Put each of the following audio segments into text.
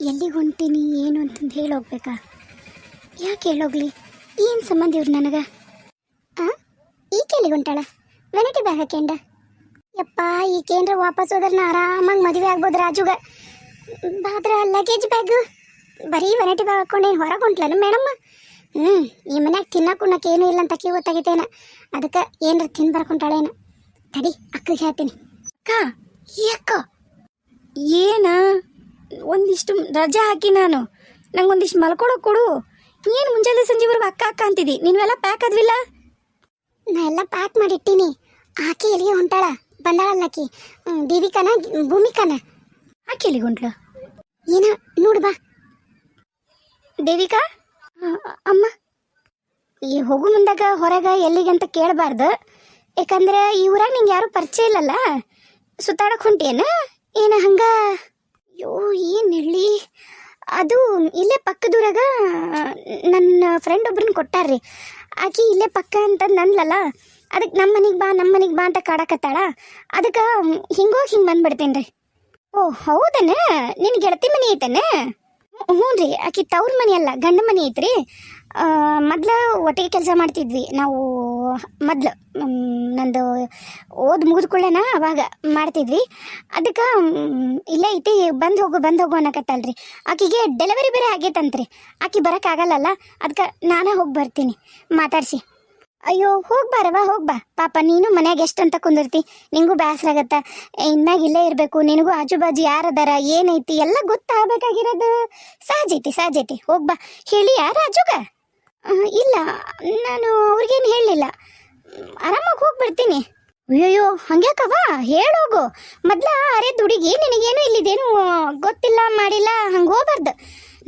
ಎಲ್ಲಿಗೆ ಹೊಂಟೀನಿ ಏನು ಅಂತಂದು ಹೇಳೋಗ್ಬೇಕಾ? ಯಾಕೆ ಹೇಳೋಗ್ಲಿ? ಏನು ಸಂಬಂಧ ಇವ್ರು ನನಗೆ? ಈಕೆ ಎಲ್ಲಿಗೆ ಹೊಂಟಾಳ? ವೆನೈಟಿ ಬ್ಯಾಗ್ ಹಾಕ್ಯಂಡ ಯಪ್ಪ, ಈಕೇನ್ರ ವಾಪಸ್ ಹೋದ್ರೆ ಆರಾಮಾಗಿ ಮದುವೆ ಆಗ್ಬೋದು ರಾಜುಗ. ಬಾದ್ರ ಲಗೇಜ್ ಬ್ಯಾಗ್ ಬರೀ ವೆನೈಟಿ ಬ್ಯಾಗ್ ಹಾಕ್ಕೊಂಡೇನು ಹೊರಗೆ ಹೊಂಟ್ಲನು ಮೇಡಮ್ಮ? ಈ ಮನ್ಯಾಗ ತಿನ್ನಕ್ಕೆ ಏನೂ ಇಲ್ಲ ಅಂತ ಅಕ್ಕಿ ಗೊತ್ತಾಗೈತೇನ, ಅದಕ್ಕೆ ಏನರ ತಿಂದು ಬರ್ಕೊಂಟಾಳೇನ. ತಡಿ ಅಕ್ಕಗೆ ಹೇಳ್ತೀನಿ. ಅಕ್ಕ, ಯಾಕ ಏನ ಒಂದಿಷ್ಟು ರಜಾ ಹಾಕಿ ನಾನು ನಂಗೆ ಒಂದಿಷ್ಟು ಮಲ್ಕೊಳಕ್ಕೆ ಕೊಡು. ಏನು ಮುಂಜಾನೆ ಸಂಜೆವರೆಗೂ ಅಕ್ಕ ಅಕ್ಕ ಅಂತಿದ್ದಿ, ನೀವೆಲ್ಲ ಪ್ಯಾಕ್ ಆದ್ವಿಲ್ಲ? ನಾ ಎಲ್ಲ ಪ್ಯಾಕ್ ಮಾಡಿಟ್ಟೀನಿ. ಆಕೆ ಎಲ್ಲಿಗೆ ಹೊಂಟಾಳ? ಬಂದಾಳಲ್ಲ ಆಕಿ, ದೇವಿಕಾನ ಭೂಮಿಕಾನ? ಆಕೆ ಎಲ್ಲಿಗೆ ಹೊಂಟ್ಲು? ಏನ ನೋಡು ಬಾ. ದೇವಿಕಾ, ಅಮ್ಮ, ಈ ಹೋಗು ಮುಂದಾಗ ಹೊರಗೆ ಎಲ್ಲಿಗೆ ಅಂತ ಕೇಳಬಾರ್ದು, ಯಾಕಂದ್ರೆ ಈ ಊರಾಗ ನಿಂಗೆ ಯಾರು ಪರಿಚಯ ಇಲ್ಲಲ್ಲ. ಸುತ್ತಾಡಕ್ಕೆ ಹೊಂಟೇನ ಏನ ಹಂಗ? ಅಯ್ಯೋ ಏನು ಹೇಳಿ, ಅದು ಇಲ್ಲೇ ಪಕ್ಕದೂರಾಗ ನನ್ನ ಫ್ರೆಂಡ್ ಒಬ್ರನ್ನ ಕೊಟ್ಟಾರ್ರಿ. ಆಕಿ ಇಲ್ಲೇ ಪಕ್ಕ ಅಂತಂದು ಅಂದ್ಲಲ್ಲ, ಅದಕ್ಕೆ ನಮ್ಮ ಮನೆಗೆ ಬಾ ಅಂತ ಕಾಡಕತ್ತಾಳ. ಅದಕ್ಕೆ ಹಿಂಗೋಗಿ ಹಿಂಗೆ ಬಂದ್ಬಿಡ್ತೇನೆ ರೀ. ಓ ಹೌದನ, ನಿನ್ನ ಗೆಳತಿ ಮನೆ ಐತನ? ಹ್ಞೂ ರೀ, ಆಕಿ ತವ್ರ ಮನೆ ಅಲ್ಲ, ಗಂಡ ಮನೆ ಐತ್ರಿ. ಮೊದ್ಲು ಒಟ್ಟಿಗೆ ಕೆಲಸ ಮಾಡ್ತಿದ್ವಿ ನಾವು. ಮೊದ್ಲು ನಂದು ಓದ್ ಮುಗಿದ್ಕೊಳ್ಳೇನ ಅವಾಗ ಮಾಡ್ತಿದ್ವಿ. ಅದಕ್ಕೆ ಇಲ್ಲೇ ಐತಿ, ಬಂದು ಹೋಗು ಅನ್ನಕತ್ತಲ್ರಿ. ಆಕಿಗೆ ಡೆಲಿವರಿ ಬೇರೆ ಆಗೈತಂತ್ರಿ, ಆಕಿ ಬರೋಕ್ಕಾಗಲ್ಲಲ್ಲ, ಅದಕ್ಕೆ ನಾನೇ ಹೋಗಿ ಬರ್ತೀನಿ ಮಾತಾಡ್ಸಿ. ಅಯ್ಯೋ ಹೋಗ್ಬಾರವಾ, ಹೋಗ್ಬಾ ಪಾಪ, ನೀನು ಮನ್ಯಾಗ ಎಷ್ಟು ಅಂತ ಕುಂದಿರ್ತಿ, ನಿಂಗೂ ಬೇಸರ ಆಗತ್ತ. ಇನ್ಮ್ಯಾಗ ಇಲ್ಲೇ ಇರಬೇಕು, ನಿನಗೂ ಆಜು ಬಾಜು ಯಾರದಾರ ಏನೈತಿ ಎಲ್ಲ ಗೊತ್ತಾಗಬೇಕಾಗಿರೋದು ಸಹಜ ಐತಿ. ಹೋಗ್ಬಾ. ಹೇಳಿ ರಾಜುಗ? ಇಲ್ಲ, ನಾನು ಅವ್ರಿಗೇನು ಹೇಳಲಿಲ್ಲ, ಆರಾಮಾಗಿ ಹೋಗ್ಬಿಡ್ತೀನಿ. ಅಯ್ಯಯ್ಯೋ ಹಂಗ್ಯಾಕವ, ಹೇಳೋಗು ಮೊದ್ಲ. ಅರೆ ದುಡಿಗಿ, ನಿನಗೇನು ಇಲ್ಲಿದೇನು ಗೊತ್ತಿಲ್ಲ ಮಾಡಿಲ್ಲ, ಹಂಗೆ ಹೋಗ್ಬಾರ್ದು.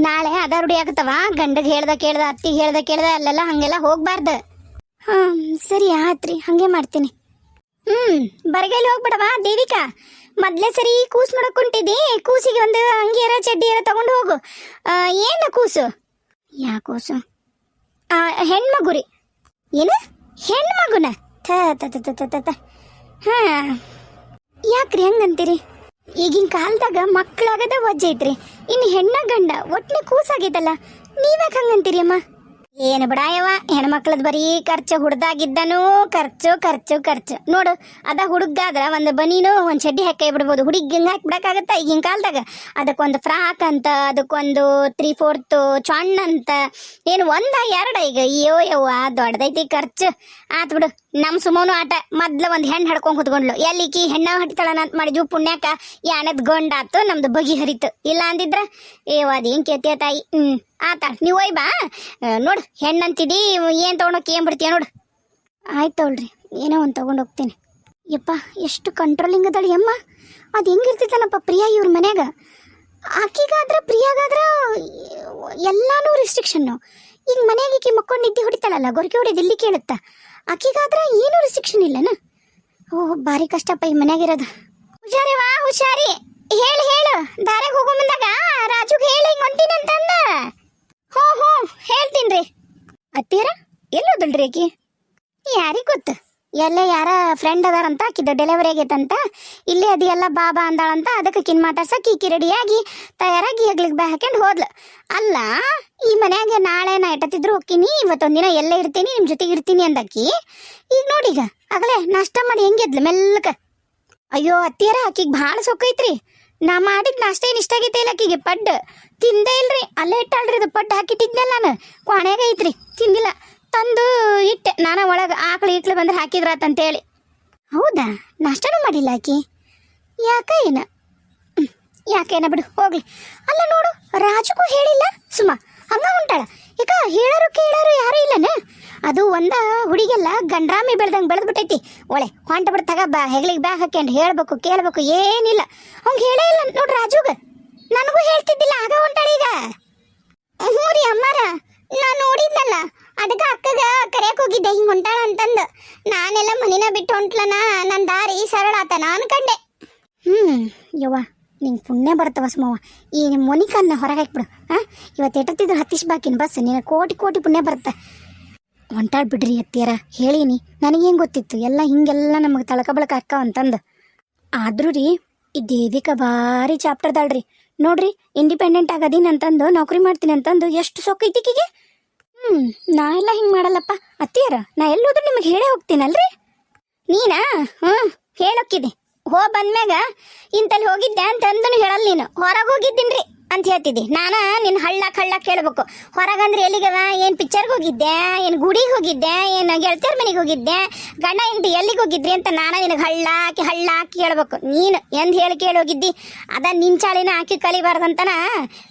ನಾಳೆ ಅದ ರೂಢಿ ಆಗತ್ತವ, ಗಂಡಗೆ ಹೇಳ್ದ ಕೇಳ್ದ, ಅತ್ತಿಗೆ ಹೇಳ್ದ ಕೇಳ್ದ ಅಲ್ಲೆಲ್ಲ ಹಂಗೆಲ್ಲ ಹೋಗ್ಬಾರ್ದು. ಸರಿ ಆತ್ರಿ, ಹಂಗೆ ಮಾಡ್ತೀನಿ. ಬರಗೈಲಿ ಹೋಗ್ಬಿಡವಾ ದೇವಿಕಾ. ಮೊದ್ಲೇ ಸರಿ ಕೂಸು ನೋಡಕ್ಕೊಂಟಿದ್ದಿ, ಕೂಸಿಗೆ ಒಂದು ಅಂಗಿಯರ ಚಡ್ಡಿಯರ ತಗೊಂಡು ಹೋಗು. ಏನು ಕೂಸು? ಯಾ ಕೂಸು? ಹೆಣ್ಮಗು ರೀ. ಏನು ಹೆಣ್ಮಗುನ? ಯಾಕ್ರಿ ಹಂಗಂತೀರಿ? ಈಗಿನ ಕಾಲದಾಗ ಮಕ್ಕಳಾಗದ ವಜ್ಜೆ ಐತ್ರಿ, ಇನ್ನು ಹೆಣ್ಣ ಗಂಡ ಒಟ್ಟನೆ ಕೂಸಾಗೈತಲ್ಲ, ನೀವ್ಯಾಕೆ ಹಂಗಂತೀರಿ ಅಮ್ಮ? ಏನು ಬಿಡಾಯವ, ಹೆಣ್ಮಕ್ಳದ್ ಬರೀ ಖರ್ಚು. ಹುಡ್ದಾಗಿದ್ದನು ಖರ್ಚು ನೋಡು. ಅದ ಹುಡುಗಾದ್ರ ಒಂದು ಬನೀನು ಒಂದು ಚಡ್ಡಿ ಹಾಕಿ ಬಿಡ್ಬೋದು, ಹುಡುಗಿ ಹಿಂಗೆ ಹಾಕ್ಬಿಡಕ್ಕಾಗತ್ತ ಈಗಿನ ಕಾಲದಾಗ? ಅದಕ್ಕೊಂದು ಫ್ರಾಕ್ ಅಂತ, ಅದಕ್ಕೊಂದು 3/4 ಚೊಣ್ಣ ಅಂತ, ಏನು ಒಂದ ಎರಡ? ಈಗ ಅಯ್ಯೋ ಯವ್ವ ದೊಡ್ಡದೈತಿ ಖರ್ಚು. ಆತ್ ಬಿಡು, ನಮ್ಮ ಸುಮೋನು ಆಟ ಮೊದ್ಲ ಒಂದು ಹೆಣ್ಣು ಹಡ್ಕೊಂಡು ಕುತ್ಕೊಂಡ್ಲು. ಎಲ್ಲಿಕಿ ಹೆಣ್ಣ ಹಟ್ಟಿತಾಳನ ಅಂತ ಮಾಡಿದ್ವು, ಪುಣ್ಯಾಕ ಯಾಣದ್ ಗೊಂಡಾತು, ನಮ್ದು ಬಗಿ ಹರಿತು. ಇಲ್ಲ ಅಂದಿದ್ರ ಅದೇನು ಕೇಳ್ತೀಯ ತಾಯಿ. ಆತ ನೀವು ಒಯ್ ಬಾ. ನೋಡು ಹೆಣ್ಣಂತಿದಿ, ಏನು ತೊಗೊಂಡೋಗಿ ಏನು ಬಿಡ್ತೀಯ ನೋಡು. ಆಯ್ತು ತಗೊಳ್ರಿ, ಏನೋ ಒಂದು ತೊಗೊಂಡು ಹೋಗ್ತೀನಿ. ಯಪ್ಪ ಎಷ್ಟು ಕಂಟ್ರೋಲಿಂಗ್ ಅದಳಿ ಅಮ್ಮ. ಅದು ಹೆಂಗಿರ್ತಿತ್ತನಪ್ಪ ಪ್ರಿಯಾ ಇವ್ರ ಮನ್ಯಾಗ. ಪ್ರಿಯಾಗಾದ್ರ ಎಲ್ಲಾನು ರಿಸ್ಟ್ರಿಕ್ಷನ್ನು. ಈಗ ಮನೆಯಾಗ ಈಕಿ ಮಕ್ಕೊಂಡು ನಿದ್ದೆ ಹೊಡಿತಾಳಲ್ಲ, ಗೊರಕೆ ಹೊಡಿಯೋದು ಇಲ್ಲಿ ಕೇಳುತ್ತಾ. ಆಕಿಗಾದ್ರೆ ಏನೂ ರಿಸ್ಟ್ರಿಕ್ಷನ್ ಇಲ್ಲನ? ಓಹ್ ಭಾರಿ ಕಷ್ಟಪ್ಪ ಈ ಮನ್ಯಾಗಿರೋದು. ಹುಷಾರಿವಾ ಹುಷಾರಿ. ಹೇಳು ದಾರ್ಯಾಗ ಹೋಗೋ ಮುಂದಾಗ ರಾಜುಗೆ ಹೇಳಿ ಹಿಂಗೆ ಹೊಂಟಿನಂತಂದ. ಹ್ಞೂ ಹೇಳ್ತೀನಿ. ಅತ್ತೀರ ಎಲ್ಲೋದಲ್ರಿ ಆಕಿ? ಯಾರಿಗೆ ಗೊತ್ತು, ಎಲ್ಲೇ ಯಾರ ಫ್ರೆಂಡ್ ಅದಾರಂತ, ಆಕಿದ ಡೆಲಿವರಿ ಆಗೈತಂತ, ಇಲ್ಲೇ ಅದು ಎಲ್ಲ ಬಾಬಾ ಅಂದಾಳಂತ. ಅದಕ್ಕೆ ಕಿನ್ ಮಾತಾಡ್ಸಕ್ಕೆ ಈಕಿ ರೆಡಿಯಾಗಿ ತಯಾರಾಗಿ ಹೆಗ್ಲಿಗೆ ಬ್ಯಾ ಹಾಕೊಂಡು ಹೋದ್ಲು. ಅಲ್ಲ, ಈ ಮನ್ಯಾಗ ನಾಳೆ ನಾ ಎಟ್ಟತ್ತಿದ್ರು ಹೋಗ್ತೀನಿ, ಇವತ್ತೊಂದಿನ ಎಲ್ಲೇ ಇರ್ತೀನಿ, ನಿಮ್ಮ ಜೊತೆಗೆ ಇರ್ತೀನಿ ಅಂದಕ್ಕಿ. ಈಗ ನೋಡೀಗ ಆಗಲೇ ನಾಷ್ಟ ಮಾಡಿ ಹೆಂಗಿದ್ಲು ಮೆಲ್ಲಕ. ಅಯ್ಯೋ ಅತ್ತಿಯರ, ಆಕಿಗೆ ಭಾಳ ಸೊಕ್ಕೈತ್ರಿ. ನಾ ಮಾಡಿದ ನಾಷ್ಟ ಏನು ಇಷ್ಟ ಆಗೈತೆ ಇಲ್ಲ ಆಕಿಗೆ. ಪಡ್ಡು ತಿಂದೇ ಇಲ್ರಿ, ಅಲ್ಲೇ ಇಟ್ಟಾಳ್ರಿ. ಅದು ಪಡ್ಡು ಹಾಕಿಟ್ಟಿದ್ನಲ್ಲ ನಾನು, ಕ್ವಾಣ್ಯಾಗ ಐತ್ರಿ, ತಿಂದಿಲ್ಲ. ತಂದು ಇಟ್ಟೆ ನಾನು ಒಳಗೆ, ಆಕಳು ಬಂದ್ರೆ ಹಾಕಿದ್ರಾತಂತೇಳಿ. ಹೌದಾ, ನಾಷ್ಟನೂ ಮಾಡಿಲ್ಲ ಆಕಿ? ಯಾಕೇನ ಬಿಡು ಹೋಗ್ಲಿ. ಅಲ್ಲ ನೋಡು, ರಾಜುಗೂ ಹೇಳಿಲ್ಲ ಸುಮ್ಮ, ಹಂಗ ಹೊಂಟಾಳ. ಈಗ ಹೇಳಾರು ಕೇಳಾರು ಯಾರು ಇಲ್ಲನ? ಅದು ಒಂದ ಹುಡುಗೆಲ್ಲ ಗಂಡ್ರಾಮಿ ಬೆಳ್ದಂಗೆ ಬೆಳೆದ್ಬಿಟ್ಟೈತಿ. ಒಳ್ಳೆ ಹೊಂಟ ಬಿಡ್ತಾಗ ಬಾ ಹೆಗ್ಲಿಗೆ ಬ್ಯಾಗ್ ಹಾಕ್ಯಂಡು ಹೇಳ್ಬೇಕು ಕೇಳ್ಬೇಕು ಏನಿಲ್ಲ. ಅವ್ಗೆ ಹೇಳೇ ಇಲ್ಲ ನೋಡ್ರಿ ರಾಜುಗ. ನನಗೂ ಹೇಳ್ತಿದ್ದಿಲ್ಲ, ಆಗ ಹೊಂಟಾಳ ಈಗ. ಹ್ಞೂ ರೀ ಅಮ್ಮಾರ, ನಾನು ನೋಡಿದ್ನಲ್ಲ, ಅದಕ್ಕೆ ಅಕ್ಕಗ ಕರೆಯಕ್ಕೆ ಹೋಗಿದ್ದೆ ಹಿಂಗೆ ಹೊಂಟಾಳ ಅಂತಂದು. ನಾನೆಲ್ಲ ಮನಿನ ಬಿಟ್ಟು ಹೊಂಟ್ಲನ, ನನ್ನ ದಾರಿ ಸರಳ ಆತ ನಾನು ಕಂಡೆ. ಯವ್ವ ನಿಂಗೆ ಪುಣ್ಯ ಬರ್ತವ ಸುಮವ್ವ. ಈ ನಿಮ್ಮ ಮೊನಿಕನ್ನ ಹೊರಗೆ ಹಾಕ್ಬಿಡು. ಇವತ್ತು ಎಟ್ಟತ್ತಿದ್ರು ಹತ್ತಿಸ್ ಬಾಕಿನ ಬಸ್, ನೀನು ಕೋಟಿ ಪುಣ್ಯ ಬರುತ್ತೆ. ಹೊಂಟಾಳ್ ಬಿಡ್ರಿ ಅತ್ತಿಯರ, ಹೇಳೀನಿ. ನನಗೇನು ಗೊತ್ತಿತ್ತು ಎಲ್ಲ ಹಿಂಗೆಲ್ಲ ನಮಗೆ ತಳಕ ಬಳಕ ಅಕ್ಕ ಅಂತಂದು. ಆದ್ರೂ ರೀ ಈ ದೇವಿಕಾ ಭಾರಿ ಚಾಪ್ಟರ್ದಾಳ್ರಿ. ನೋಡ್ರಿ ಇಂಡಿಪೆಂಡೆಂಟ್ ಆಗದೀನಿ ಅಂತಂದು ನೌಕರಿ ಮಾಡ್ತೀನಿ ಅಂತಂದು ಎಷ್ಟು ಸೊಕ್ಕೈತಿಕಿಗೆ. ನಾ ಎಲ್ಲ ಹಿಂಗೆ ಮಾಡಲ್ಲಪ್ಪ ಅತ್ತಿಯರ, ನಾ ಎಲ್ಲೋದ್ರೂ ನಿಮಗೆ ಹೇಳೇ ಹೋಗ್ತೀನಲ್ರಿ. ನೀನಾ ಹೇಳೋಕ್ಕಿದೆ ಬಂದ್ಮ್ಯಾಗ ಇಂತಲ್ಲಿ ಹೋಗಿದ್ದೆ ಅಂತಂದನು ಹೇಳಲ್ಲ. ನೀನು ಹೊರಗೆ ಹೋಗಿದ್ದೀನ್ರಿ ಅಂತ ಹೇಳ್ತಿದ್ದಿ. ನಾನು ನಿನ್ನ ಹಳ್ಳಕ್ಕೆ ಹೇಳ್ಬೇಕು. ಹೊರಗಂದ್ರೆ ಎಲ್ಲಿಗವ? ಏನು ಪಿಕ್ಚರ್ಗೆ ಹೋಗಿದ್ದೆ, ಏನು ಗುಡಿಗೆ ಹೋಗಿದ್ದೆ, ಏನು ಗೆಳತಿಯರ ಮನೆಗೆ ಹೋಗಿದ್ದೆ, ಗಂಡ ಹೆಂಡತಿ ಎಲ್ಲಿಗೆ ಹೋಗಿದ್ರಿ ಅಂತ ನಾನು ನಿನಗೆ ಹಳ್ಳಾಕಿ ಹೇಳ್ಬೇಕು. ನೀನು ಎಂದು ಹೇಳಿ ಹೋಗಿದ್ದಿ. ಅದ ನಿನ್ನ ಚಾಳಿನ ಹಾಕಿ ಕಲಿಬಾರ್ದಂತನ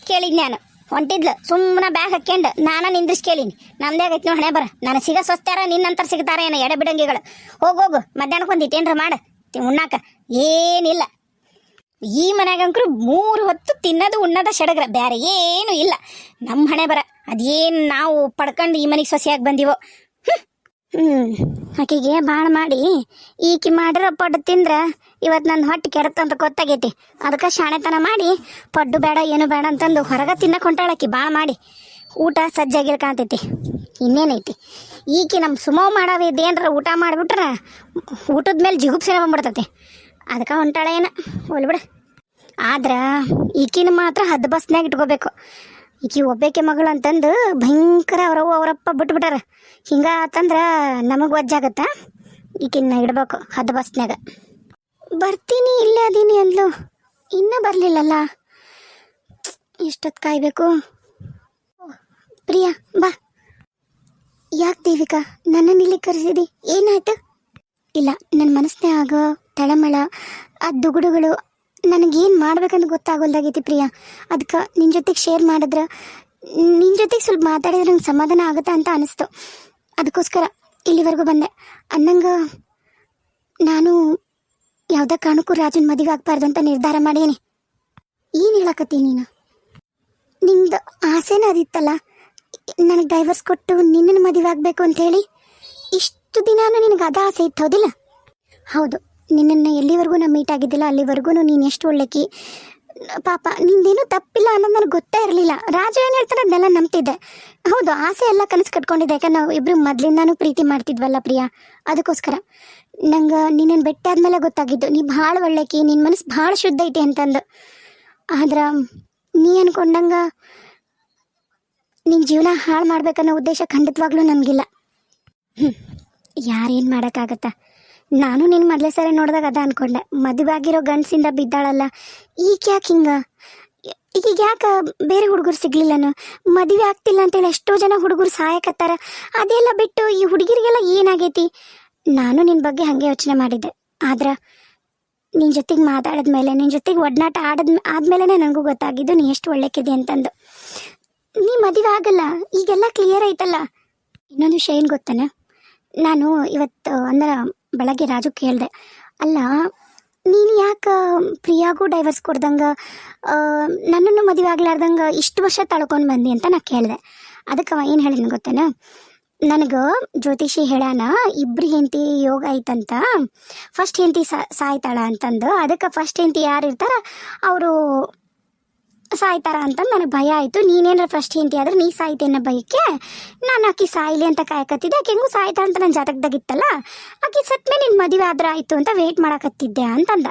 ಕೇಳಿದ್ ನಾನು. ಹೊಂಟಿದ್ಲು ಸುಮ್ಮನೆ ಬ್ಯಾಗ್ ಹಾಕ್ಯಂಡು ನಾನು ನಿಂದ್ರಿಸಿ ಕೇಳೀನಿ. ನಮ್ದೇ ಆಗೈತಿ ನೋಡಿ ಹಣೆ ಬರ. ನಾನು ಸಿಗ ಸ್ವಸ್ತಾರ ನಿನ್ನಂತರ ಸಿಗ್ತಾರ ಏನೋ ಎಡೆ ಬಿಡಂಗಿಗಳು. ಹೋಗು ಮಧ್ಯಾಹ್ನಕ್ಕೆ ಒಂದು ಇಟ್ಟೇನ್ರ ಮಾಡ ಉಣ್ಣಾಕ. ಏನಿಲ್ಲ ಈ ಮನ್ಯಾಗಂಕ್ರು 3 ಹೊತ್ತು ತಿನ್ನೋದು ಉಣ್ಣದ ಸಡಗ್ರ, ಬೇರೆ ಏನೂ ಇಲ್ಲ. ನಮ್ಮ ಹಣೆ ಬರ ಅದೇನು ನಾವು ಪಡ್ಕೊಂಡು ಈ ಮನೆಗೆ ಸೊಸೆಯಾಗಿ ಬಂದಿವೋ. ಆಕೆಗೆ ಭಾಳ ಮಾಡಿ ಈಕಿ ಮಾಡಿರೋ ಪಡ್ಡು ತಿಂದ್ರೆ ಇವತ್ತು ನನ್ನ ಹೊಟ್ಟೆ ಕೆಡತ್ತಂತ ಗೊತ್ತಾಗೈತಿ. ಅದಕ್ಕೆ ಶಾಣೆತನ ಮಾಡಿ ಪಡ್ಡು ಬೇಡ ಏನು ಬೇಡ ಅಂತಂದು ಹೊರಗೆ ತಿನ್ನಕ್ಕೆ ಹೊಂಟಾಳಕಿ. ಭಾಳ ಮಾಡಿ ಊಟ ಸಜ್ಜಾಗಿರ್ಕಾಂತೈತಿ. ಇನ್ನೇನೈತಿ ಈಕಿ ನಮ್ಮ ಸುಮವ್ ಮಾಡವಿದ್ದು ಏನಾರ ಊಟ ಮಾಡಿಬಿಟ್ರೆ ಊಟದ ಮೇಲೆ ಜಿಗುಪ್ಸಿನ ಬಂದ್ಬಿಡ್ತೈತಿ. ಅದಕ್ಕೆ ಹೊಂಟಾಳ ಏನ ಒಲ್ಬಿಡ. ಆದ್ರೆ ಈಕಿನ ಮಾತ್ರ ಹದ್ದು ಬಸ್ನಾಗ ಇಟ್ಕೋಬೇಕು. ಈಕಿ ಒಬ್ಬೇಕೆ ಮಗಳು ಅಂತಂದು ಭಯಂಕರ ಅವರಪ್ಪ ಬಿಟ್ಬಿಟ್ಟಾರ. ಹಿಂಗಾತಂದ್ರೆ ನಮಗೆ ವಜ್ಜಾಗತ್ತ. ಈಕಿನ ಇಡ್ಬೇಕು ಹದ್ದು ಬಸ್ನಾಗ. ಬರ್ತೀನಿ ಇಲ್ಲೇ ಅದೀನಿ ಅಂದ್ಲು, ಇನ್ನೂ ಬರಲಿಲ್ಲಲ್ಲ. ಎಷ್ಟೊತ್ತು ಕಾಯಬೇಕು? ಪ್ರಿಯಾ ಬಾ. ಯಾಕೆ ದೇವಿಕಾ ನನ್ನನ್ನು ಇಲ್ಲಿ ಕರೆಸಿದಿ? ಏನಾಯ್ತು? ಇಲ್ಲ, ನನ್ನ ಮನಸ್ಸೇ ಆಗೋ ತಳಮಳ ಆ ದುಗುಡುಗಳು ನನಗೇನು ಮಾಡ್ಬೇಕಂತ ಗೊತ್ತಾಗೋಲ್ದಾಗೈತಿ ಪ್ರಿಯಾ. ಅದಕ್ಕೆ ನಿನ್ನ ಜೊತೆಗೆ ಶೇರ್ ಮಾಡಿದ್ರೆ, ನಿನ್ನ ಜೊತೆಗೆ ಸ್ವಲ್ಪ ಮಾತಾಡಿದ್ರೆ ನಂಗೆ ಸಮಾಧಾನ ಆಗುತ್ತಾ ಅಂತ ಅನಿಸ್ತು. ಅದಕ್ಕೋಸ್ಕರ ಇಲ್ಲಿವರೆಗೂ ಬಂದೆ. ಅನ್ನಂಗೆ ನಾನು ಯಾವುದೇ ಕಾರಣಕ್ಕೂ ರಾಜನ ಮದುವೆ ಆಗ್ಬಾರ್ದು ಅಂತ ನಿರ್ಧಾರ ಮಾಡೀನಿ. ಏನು ಹೇಳಕತ್ತೀನಿ ನೀನು? ನಿಂದು ಆಸೆನ ಅದಿತ್ತಲ್ಲ ನನಗೆ ಡೈವರ್ಸ್ ಕೊಟ್ಟು ನಿನ್ನನ್ನು ಮದುವೆ ಆಗಬೇಕು ಅಂಥೇಳಿ. ಇಷ್ಟು ದಿನಾನು ನಿನಗೆ ಅದ ಆಸೆ ಇತ್ತು ಹೌದಿಲ್ಲ? ಹೌದು, ನಿನ್ನನ್ನು ಎಲ್ಲಿವರೆಗೂ ನಾನು ಮೀಟ್ ಆಗಿದ್ದಿಲ್ಲ ಅಲ್ಲಿವರೆಗೂ ನೀನು ಎಷ್ಟು ಒಳ್ಳೆಕಿ. ಪಾಪ ನಿಂದೇನೂ ತಪ್ಪಿಲ್ಲ ಅನ್ನೋದು ನನಗೆ ಗೊತ್ತೇ ಇರಲಿಲ್ಲ. ರಾಜ ಏನು ಹೇಳ್ತಾರೆ ಅದನ್ನೆಲ್ಲ ನಂಬ್ತಿದ್ದೆ. ಹೌದು, ಆಸೆ ಎಲ್ಲ ಕನಸು ಕಟ್ಕೊಂಡಿದ್ದೆ. ಯಾಕಂದ್ರೆ ನಾವು ಇಬ್ಬರು ಮೊದಲಿಂದಾನು ಪ್ರೀತಿ ಮಾಡ್ತಿದ್ವಲ್ಲ ಪ್ರಿಯಾ. ಅದಕ್ಕೋಸ್ಕರ ನಂಗೆ ನಿನ್ನನ್ನು ಬೆಟ್ಟ ಆದಮೇಲೆ ಗೊತ್ತಾಗಿದ್ದು ನೀ ಭಾಳ ಒಳ್ಳೆಕಿ, ನಿನ್ನ ಮನಸ್ಸು ಭಾಳ ಶುದ್ಧ ಐತಿ ಅಂತಂದು. ಆದ್ರೆ ನೀ ಅನ್ಕೊಂಡಂಗೆ ನಿನ್ನ ಜೀವನ ಹಾಳು ಮಾಡ್ಬೇಕನ್ನೋ ಉದ್ದೇಶ ಖಂಡಿತವಾಗ್ಲೂ ನನಗಿಲ್ಲ. ಯಾರೇನು ಮಾಡೋಕ್ಕಾಗತ್ತ? ನಾನು ನಿನ್ನ ಮೊದಲೇ ಸರಿ ನೋಡಿದಾಗ ಅದ ಅಂದ್ಕೊಂಡೆ. ಮದುವೆ ಆಗಿರೋ ಗಂಡಸಿಂದ ಬಿದ್ದಾಳಲ್ಲ, ಈಗ ಯಾಕೆ ಹಿಂಗೆ? ಈಗ ಯಾಕೆ ಬೇರೆ ಹುಡುಗರು ಸಿಗ್ಲಿಲ್ಲನು? ಮದುವೆ ಆಗ್ತಿಲ್ಲ ಅಂತೇಳಿ ಎಷ್ಟೋ ಜನ ಹುಡುಗರು ಸಹಾಯಕತ್ತಾರ. ಅದೆಲ್ಲ ಬಿಟ್ಟು ಈ ಹುಡುಗಿರಿಗೆಲ್ಲ ಏನಾಗೈತಿ? ನಾನು ನಿನ್ನ ಬಗ್ಗೆ ಹಾಗೆ ಯೋಚನೆ ಮಾಡಿದ್ದೆ. ಆದ್ರೆ ನಿನ್ನ ಜೊತೆಗೆ ಮಾತಾಡಿದ್ಮೇಲೆ, ನಿನ್ನ ಜೊತೆಗೆ ಒಡನಾಟ ಆದಮೇಲೆ ನನಗೂ ಗೊತ್ತಾಗಿದ್ದು ನೀ ಎಷ್ಟು ಒಳ್ಳೆಕಿದೆ ಅಂತಂದು. ನೀ ಮದುವೆ ಆಗಲ್ಲ, ಈಗೆಲ್ಲ ಕ್ಲಿಯರ್ ಐತಲ್ಲ. ಇನ್ನೊಂದು ವಿಷಯ ಏನು ಗೊತ್ತಾನೆ? ನಾನು ಇವತ್ತು ಅಂದ್ರೆ ಬೆಳಗ್ಗೆ ರಾಜು ಕೇಳಿದೆ, ಅಲ್ಲ ನೀನು ಯಾಕೆ ಪ್ರಿಯಾಗೂ ಡೈವರ್ಸ್ ಕೊಡ್ದಂಗೆ ನನ್ನನ್ನು ಮದುವೆ ಆಗ್ಲಾರ್ದಂಗೆ ಇಷ್ಟು ವರ್ಷ ತಳ್ಕೊಂಡು ಬಂದಿ ಅಂತ ನಾ ಕೇಳಿದೆ. ಅದಕ್ಕೆ ಅವ ಏನು ಹೇಳಿದ್ನು ಗೊತ್ತೇನ? ನನಗೆ ಜ್ಯೋತಿಷಿ ಹೇಳಾನ ಇಬ್ರು ಹೆಂಡತಿ ಯೋಗ ಐತಂತ, ಫಸ್ಟ್ ಹೆಂಡತಿ ಸಾಯ್ತಾಳ ಅಂತಂದು. ಅದಕ್ಕೆ ಫಸ್ಟ್ ಹೆಂಡತಿ ಯಾರು ಇರ್ತಾರ ಅವರು ಸಾಯ್ತಾರ ಅಂತ ನನಗೆ ಭಯ ಆಯಿತು. ನೀನೇನಾರ ಫಸ್ಟ್ ಹೆಂಡತಿ ಆದ್ರೆ ನೀ ಸಾಯ್ತಿ ಅನ್ನೋ ಭಯಕ್ಕೆ ನಾನು ಆಕಿ ಸಾಯ್ಲಿ ಅಂತ ಕಾಯಕತ್ತಿದ್ದೆ. ಆಕೆ ಹೆಂಗೂ ಸಾಯ್ತಾಳ ಅಂತ ನನ್ನ ಜಾತಕದಾಗಿತ್ತಲ್ಲ, ಆಕಿ ಸತ್ಮೇಲೆ ನಿನ್ನ ಮದುವೆ ಆದ್ರೆ ಆಯಿತು ಅಂತ ವೆಯ್ಟ್ ಮಾಡಕತ್ತಿದ್ದೆ ಅಂತಂದ.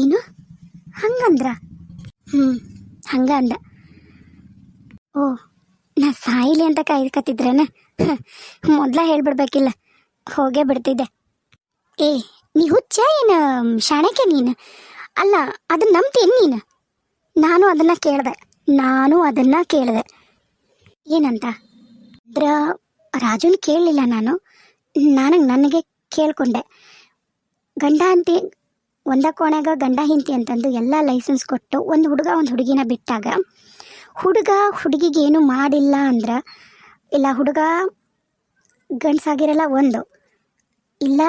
ಏನು ಹಂಗಂದ್ರ? ಹಂಗ ಅಂದ. ಓ, ನಾ ಸಾಯ್ಲಿ ಅಂತ ಕಾಯ್ಕತ್ತಿದ್ರೇನ? ಮೊದಲ ಹೇಳ್ಬಿಡ್ಬೇಕಿಲ್ಲ, ಹೋಗೇ ಬಿಡ್ತಿದ್ದೆ. ಏ ನೀ ಹುಚ್ಚ ಏನು ಶಾಣಕ್ಕೆ ನೀನು? ಅಲ್ಲ ಅದನ್ನ ನಂಬ್ತೀನಿ ನೀನು? ನಾನು ಅದನ್ನು ಕೇಳಿದೆ. ಏನಂತ? ಅದ್ರ ರಾಜುನ ಕೇಳಲಿಲ್ಲ ನಾನು. ನನಗೆ ಕೇಳ್ಕೊಂಡೆ. ಗಂಡ ಅಂತಿ ಒಂದ ಕೋಣೆಗ ಗಂಡ ಹಿಂತಿ ಅಂತಂದು ಎಲ್ಲ ಲೈಸೆನ್ಸ್ ಕೊಟ್ಟು ಒಂದು ಹುಡುಗಿನ ಬಿಟ್ಟಾಗ ಹುಡುಗ ಹುಡುಗಿಗೆ ಏನು ಮಾಡಿಲ್ಲ ಅಂದ್ರೆ, ಇಲ್ಲ ಹುಡುಗ ಗಂಡಸಾಗಿರಲ್ಲ ಒಂದು, ಇಲ್ಲ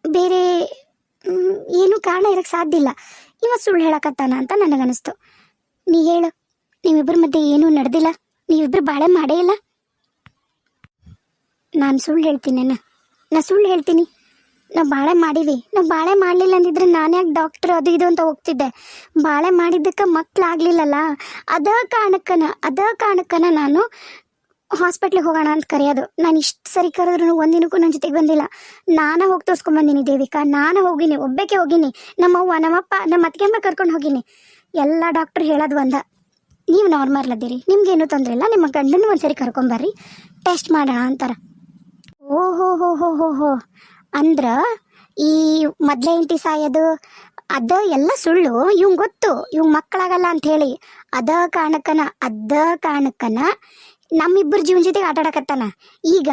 ಬೇರೆ ಏನೂ ಕಾರಣ ಇರೋಕ್ಕೆ ಸಾಧ್ಯ ಇಲ್ಲ, ಇವ ಸುಳ್ಳು ಹೇಳಕತ್ತಾನ ಅಂತ ನನಗನ್ನಿಸ್ತು. ನೀ ಹೇಳು, ನೀವಿಬ್ಬರ ಮಧ್ಯೆ ಏನೂ ನಡೆದಿಲ್ಲ, ನೀವಿಬ್ಬರು ಬಾಳೆ ಮಾಡೇ ಇಲ್ಲ? ನಾನು ಸುಳ್ಳು ಹೇಳ್ತೀನೇನ? ನಾ ಸುಳ್ಳು ಹೇಳ್ತೀನಿ? ನಾವು ಬಾಳೆ ಮಾಡೀವಿ. ನಾವು ಬಾಳೆ ಮಾಡಲಿಲ್ಲ ಅಂದಿದ್ರೆ ನಾನು ಯಾಕೆ ಡಾಕ್ಟ್ರ್ ಅದು ಇದು ಅಂತ ಹೋಗ್ತಿದ್ದೆ? ಬಾಳೆ ಮಾಡಿದ್ದಕ್ಕೆ ಮಕ್ಕಳಾಗಲಿಲ್ಲಲ್ಲ, ಅದ ಕಾರಣಕ್ಕನ ನಾನು ಹಾಸ್ಪಿಟ್ಲಿಗೆ ಹೋಗೋಣ ಅಂತ ಕರೆಯೋದು. ನಾನು ಇಷ್ಟು ಸರಿ ಕರೆದ್ರೂ ಒಂದಿನಕ್ಕೂ ನನ್ನ ಜೊತೆಗೆ ಬಂದಿಲ್ಲ. ನಾನೇ ಹೋಗಿ ತೋರಿಸ್ಕೊಂಬಂದಿನಿ ದೇವಿಕಾ, ನಾನೇ ಹೋಗಿನಿ, ಒಬ್ಬಕ್ಕೆ ಹೋಗಿನಿ. ನಮ್ಮವ್ವ ನಮ್ಮಪ್ಪ ನಮ್ಮ ಅತ್ತಿಗೆಮ್ಮ ಕರ್ಕೊಂಡು ಹೋಗಿನಿ. ಎಲ್ಲ ಡಾಕ್ಟ್ರ್ ಹೇಳೋದು ಒಂದ, ನೀವು ನಾರ್ಮಲ್ ಅದಿರಿ, ನಿಮ್ಗೇನು ತೊಂದರೆ ಇಲ್ಲ, ನಿಮ್ಮ ಗಂಡನ ಒಂದ್ಸರಿ ಕರ್ಕೊಂಬರ್ರಿ ಟೆಸ್ಟ್ ಮಾಡೋಣ ಅಂತಾರೆ. ಓಹೋ ಹೋ ಹೋ ಹೋ ಹೋ ಅಂದ್ರೆ ಈ ಮೊದಲೇ ಇಂಟಿ ಸಾಯೋದು ಅದ ಎಲ್ಲ ಸುಳ್ಳು. ಇವಂಗೆ ಗೊತ್ತು ಇವಂಗೆ ಮಕ್ಕಳಾಗಲ್ಲ ಅಂತ ಹೇಳಿ. ಅದ ಕಾರಣಕ್ಕನ ನಮ್ಮಿಬ್ಬರ ಜೀವನ ಜೊತೆಗೆ ಆಟ ಆಡಕತ್ತಾನ. ಈಗ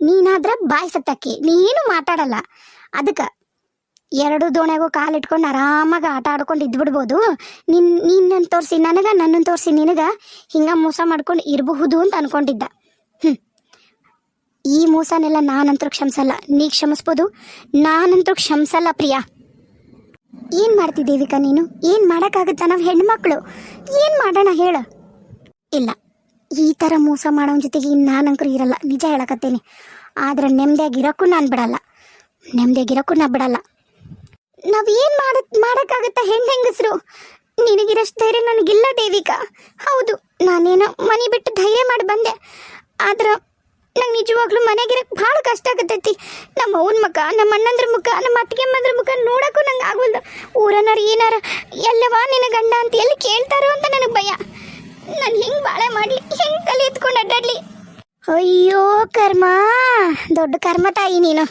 ನೀನಾದ್ರ ಬಾಯಿ ಸತ್ತಾಕಿ, ನೀನು ಮಾತಾಡಲ್ಲ. ಅದಕ್ಕೆ ಎರಡು ದೋಣೆಗೂ ಕಾಲಿಟ್ಕೊಂಡು ಆರಾಮಾಗಿ ಆಟ ಆಡ್ಕೊಂಡು ಇದ್ಬಿಡ್ಬೋದು. ನಿನ್ನನ್ನು ತೋರಿಸಿ ನನಗೆ, ನನ್ನನ್ನು ತೋರಿಸಿ ನಿನಗೆ ಹಿಂಗೆ ಮೋಸ ಮಾಡ್ಕೊಂಡು ಇರಬಹುದು ಅಂತ ಅನ್ಕೊಂಡಿದ್ದ. ಈ ಮೋಸನೆಲ್ಲ ನಾನಂತರೂ ಕ್ಷಮಿಸಲ್ಲ. ನೀ ಕ್ಷಮಿಸ್ಬೋದು, ನಾನಂತರೂ ಕ್ಷಮಿಸಲ್ಲ ಪ್ರಿಯಾ. ಏನು ಮಾಡ್ತಿ ದೇವಿಕಾ ನೀನು? ಏನು ಮಾಡೋಕ್ಕಾಗುತ್ತಾ? ನಾವು ಹೆಣ್ಮಕ್ಳು ಏನು ಮಾಡೋಣ ಹೇಳು? ಇಲ್ಲ, ಈ ಥರ ಮೋಸ ಮಾಡೋನ ಜೊತೆಗೆ ಇನ್ನು ನಾನಂಕರು ಇರಲ್ಲ, ನಿಜ ಹೇಳಕತ್ತೇನೆ. ಆದ್ರೆ ನೆಮ್ಮದಿಯಾಗಿರೋಕ್ಕೂ ನಾನು ಬಿಡಲ್ಲ, ನಾವೇನು ಮಾಡೋಕ್ಕಾಗತ್ತಾ? ಹೆಂಗಸರು ನಿನಗಿರಷ್ಟು ಧೈರ್ಯ ನನಗಿಲ್ಲ ದೇವಿಕಾ. ಹೌದು, ನಾನೇನೋ ಮನೆ ಬಿಟ್ಟು ಧೈರ್ಯ ಮಾಡಿ ಬಂದೆ. ಆದ್ರೆ ನಂಗೆ ನಿಜವಾಗ್ಲೂ ಮನೆಗಿರಕ್ಕೆ ಭಾಳ ಕಷ್ಟ ಆಗತೈತಿ. ನಮ್ಮ ಅವ್ವನ ಮುಖ, ನಮ್ಮ ಅಣ್ಣಂದ್ರ ಮುಖ, ನಮ್ಮ ಅತ್ತಿಗೆಮ್ಮಂದ್ರ ಮುಖ ನೋಡೋಕ್ಕೂ ನಂಗೆ ಆಗವಲ್ದು. ಊರನ್ನಾರು ಏನಾರ ಎಲ್ಲವಾ ನಿನ್ನ ಗಂಡ ಅಂತ ಎಲ್ಲಿ ಕೇಳ್ತಾರೋ ಅಂತ ನನಗೆ ಭಯ. ನಾನು ಹೆಂಗೆ ಬಾಳೆ ಮಾಡಲಿ, ಹೆಂಗೆ ತಲೆ ಎತ್ಕೊಂಡು ಅಡ್ಡಾಡಲಿ? ಅಯ್ಯೋ ಕರ್ಮ, ದೊಡ್ಡ ಕರ್ಮ ತಾಯಿ ನೀನು.